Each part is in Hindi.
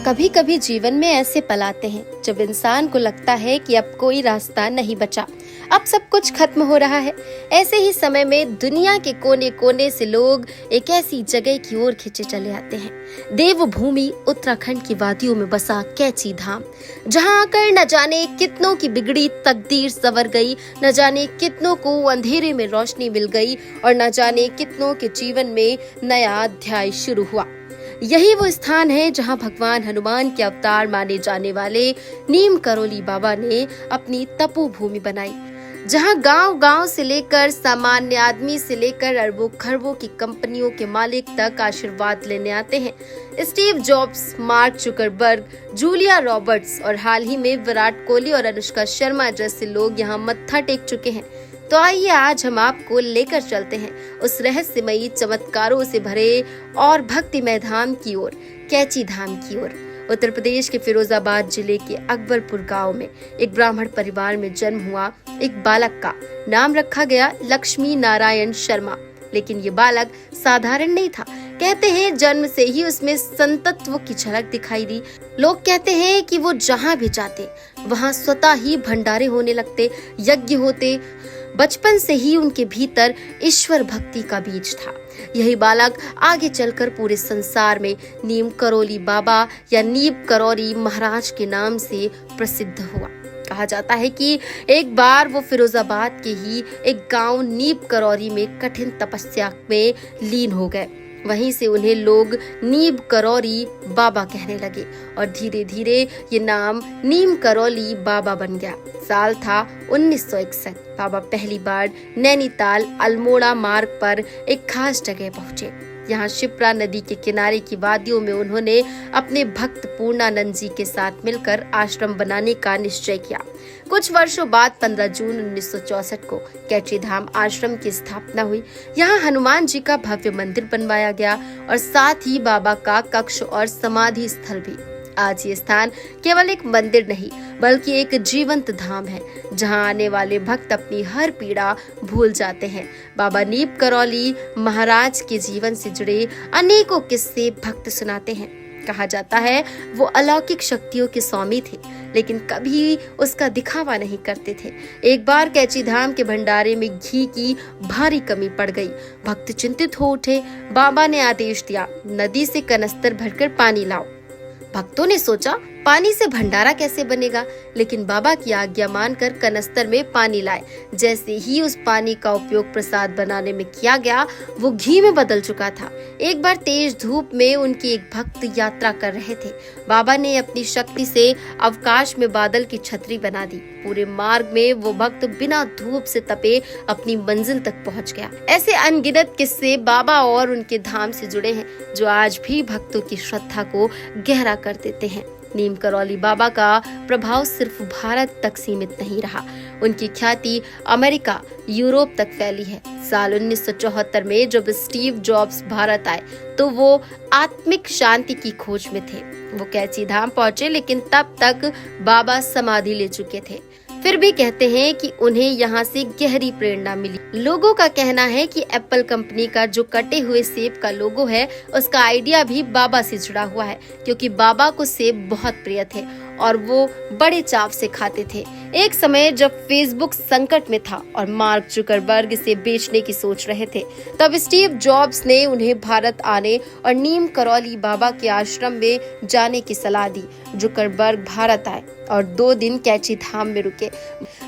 कभी कभी जीवन में ऐसे पल आते हैं जब इंसान को लगता है कि अब कोई रास्ता नहीं बचा, अब सब कुछ खत्म हो रहा है। ऐसे ही समय में दुनिया के कोने कोने से लोग एक ऐसी जगह की ओर खिंचे चले आते हैं। देवभूमि उत्तराखंड की वादियों में बसा कैची धाम, जहां आकर न जाने कितनों की बिगड़ी तकदीर संवर गई, न जाने कितनों को अंधेरे में रोशनी मिल गई और न जाने कितनों के जीवन में नया अध्याय शुरू हुआ। यही वो स्थान है जहां भगवान हनुमान के अवतार माने जाने वाले नीम करोली बाबा ने अपनी तपोभूमि बनाई, जहां गांव-गांव से लेकर सामान्य आदमी से लेकर अरबों खरबों की कंपनियों के मालिक तक आशीर्वाद लेने आते हैं। Steve jobs, mark Zuckerberg, Julia Roberts और हाल ही में विराट कोहली और अनुष्का शर्मा जैसे लोग यहाँ मत्था टेक चुके हैं। तो आइए आज हम आपको लेकर चलते हैं उस रहस्यमयी चमत्कारों से भरे और भक्तिमय धाम की ओर, कैची धाम की ओर। उत्तर प्रदेश के फिरोजाबाद जिले के अकबरपुर गांव में एक ब्राह्मण परिवार में जन्म हुआ एक बालक का नाम रखा गया लक्ष्मी नारायण शर्मा। लेकिन ये बालक साधारण नहीं था। कहते हैं जन्म से ही उसमें संतत्व की झलक दिखाई दी। लोग कहते हैं कि वो जहाँ भी जाते वहाँ स्वतः ही भंडारे होने लगते, यज्ञ होते। बचपन से ही उनके भीतर ईश्वर भक्ति का बीज था। यही बालक आगे चलकर पूरे संसार में नीम करोली बाबा या नीम करोली महाराज के नाम से प्रसिद्ध हुआ। कहा जाता है कि एक बार वो फिरोजाबाद के ही एक गांव नीम करोली में कठिन तपस्या में लीन हो गए। वहीं से उन्हें लोग नीम करोली बाबा कहने लगे और धीरे धीरे ये नाम नीम करोली बाबा बन गया। साल था 1961। बाबा पहली बार नैनीताल अल्मोड़ा मार्ग पर एक खास जगह पहुंचे। यहाँ शिप्रा नदी के किनारे की वादियों में उन्होंने अपने भक्त पूर्णानंद जी के साथ मिलकर आश्रम बनाने का निश्चय किया। कुछ वर्षों बाद 15 जून 1964 को कैची धाम आश्रम की स्थापना हुई। यहाँ हनुमान जी का भव्य मंदिर बनवाया गया और साथ ही बाबा का कक्ष और समाधि स्थल भी। आज ये स्थान केवल एक मंदिर नहीं बल्कि एक जीवंत धाम है, जहां आने वाले भक्त अपनी हर पीड़ा भूल जाते हैं। बाबा नीम करोली महाराज के जीवन से जुड़े अनेकों किस्से भक्त सुनाते हैं। कहा जाता है वो अलौकिक शक्तियों के स्वामी थे, लेकिन कभी उसका दिखावा नहीं करते थे। एक बार कैची धाम के भंडारे में घी की भारी कमी पड़ गई। भक्त चिंतित हो उठे। बाबा ने आदेश दिया, नदी से कनस्तर भरकर पानी लाओ। भक्तों ने सोचा पानी से भंडारा कैसे बनेगा, लेकिन बाबा की आज्ञा मानकर कनस्तर में पानी लाए। जैसे ही उस पानी का उपयोग प्रसाद बनाने में किया गया, वो घी में बदल चुका था। एक बार तेज धूप में उनकी एक भक्त यात्रा कर रहे थे। बाबा ने अपनी शक्ति से अवकाश में बादल की छतरी बना दी। पूरे मार्ग में वो भक्त बिना धूप से तपे अपनी मंजिल तक पहुंच गया। ऐसे अनगिनत किस्से बाबा और उनके धाम से जुड़े हैं, जो आज भी भक्तों की श्रद्धा को गहरा कर देते हैं। नीम करोली बाबा का प्रभाव सिर्फ भारत तक सीमित नहीं रहा, उनकी ख्याति अमेरिका, यूरोप तक फैली है। साल 1974 में जब स्टीव जॉब्स भारत आए तो वो आत्मिक शांति की खोज में थे। वो कैची धाम पहुंचे, लेकिन तब तक बाबा समाधि ले चुके थे। फिर भी कहते हैं कि उन्हें यहाँ से गहरी प्रेरणा मिली। लोगों का कहना है कि एप्पल कंपनी का जो कटे हुए सेब का लोगो है, उसका आइडिया भी बाबा से जुड़ा हुआ है, क्योंकि बाबा को सेब बहुत प्रिय थे और वो बड़े चाव से खाते थे। एक समय जब फेसबुक संकट में था और मार्क जुकरबर्ग इसे बेचने की सोच रहे थे, तब स्टीव जॉब्स ने उन्हें भारत आने और नीम करोली बाबा के आश्रम में जाने की सलाह दी। जुकरबर्ग भारत आए और 2 दिन कैची धाम में रुके।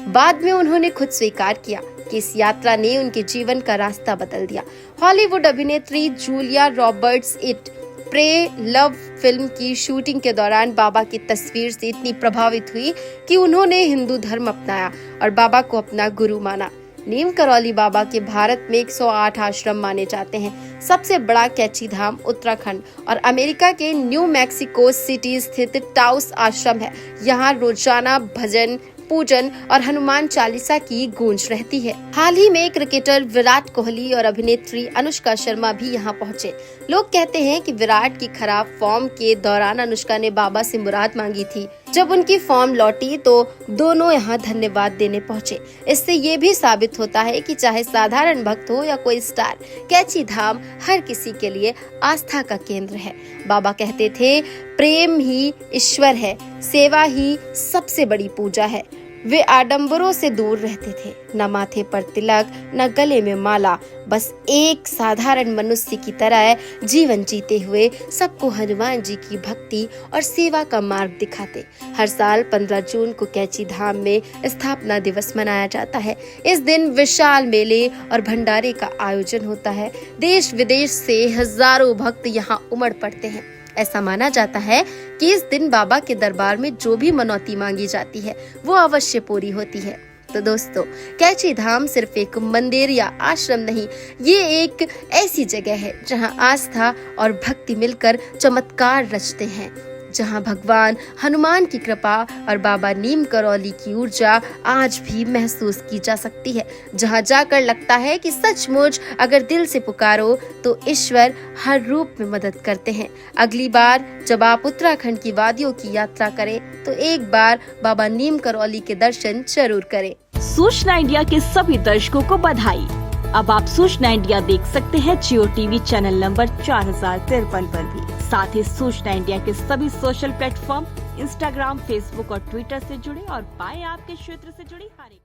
बाद में उन्होंने खुद स्वीकार किया कि इस यात्रा ने उनके जीवन का रास्ता बदल दिया। हॉलीवुड अभिनेत्री Julia Roberts Eat Pray Love film की शूटिंग के दौरान बाबा की तस्वीर से इतनी प्रभावित हुई कि उन्होंने हिंदू धर्म अपनाया और बाबा को अपना गुरु माना। नीम करोली बाबा के भारत में 108 आश्रम माने जाते हैं। सबसे बड़ा कैची धाम उत्तराखंड और अमेरिका के न्यू मैक्सिको सिटी स्थित टाउस आश्रम है। यहाँ रोजाना भजन, पूजन और हनुमान चालीसा की गूंज रहती है। हाल ही में क्रिकेटर विराट कोहली और अभिनेत्री अनुष्का शर्मा भी यहाँ पहुँचे। लोग कहते हैं कि विराट की खराब फॉर्म के दौरान अनुष्का ने बाबा से मुराद मांगी थी। जब उनकी फॉर्म लौटी तो दोनों यहाँ धन्यवाद देने पहुँचे। इससे ये भी साबित होता है कि चाहे साधारण भक्त हो या कोई स्टार, कैची धाम हर किसी के लिए आस्था का केंद्र है। बाबा कहते थे, प्रेम ही ईश्वर है, सेवा ही सबसे बड़ी पूजा है। वे आडंबरों से दूर रहते थे, न माथे पर तिलक, न गले में माला, बस एक साधारण मनुष्य की तरह जीवन जीते हुए सबको हनुमान जी की भक्ति और सेवा का मार्ग दिखाते। हर साल 15 जून को कैची धाम में स्थापना दिवस मनाया जाता है। इस दिन विशाल मेले और भंडारे का आयोजन होता है। देश विदेश से हजारों भक्त यहाँ उमड़ पड़ते हैं। ऐसा माना जाता है कि इस दिन बाबा के दरबार में जो भी मनौती मांगी जाती है वो अवश्य पूरी होती है। तो दोस्तों, कैची धाम सिर्फ एक मंदिर या आश्रम नहीं, ये एक ऐसी जगह है जहां आस्था और भक्ति मिलकर चमत्कार रचते हैं, जहां भगवान हनुमान की कृपा और बाबा नीम करौली की ऊर्जा आज भी महसूस की जा सकती है, जहां जाकर लगता है कि सचमुच अगर दिल से पुकारो तो ईश्वर हर रूप में मदद करते हैं। अगली बार जब आप उत्तराखंड की वादियों की यात्रा करें तो एक बार बाबा नीम करौली के दर्शन जरूर करें। सूचना इंडिया के सभी दर्शकों को बधाई। अब आप सूचना इंडिया देख सकते हैं जियो टीवी चैनल नंबर 4053 पर भी। साथ ही सूचना इंडिया के सभी सोशल प्लेटफॉर्म इंस्टाग्राम, फेसबुक और ट्विटर से जुड़े और पाएं आपके क्षेत्र से जुड़ी हर एक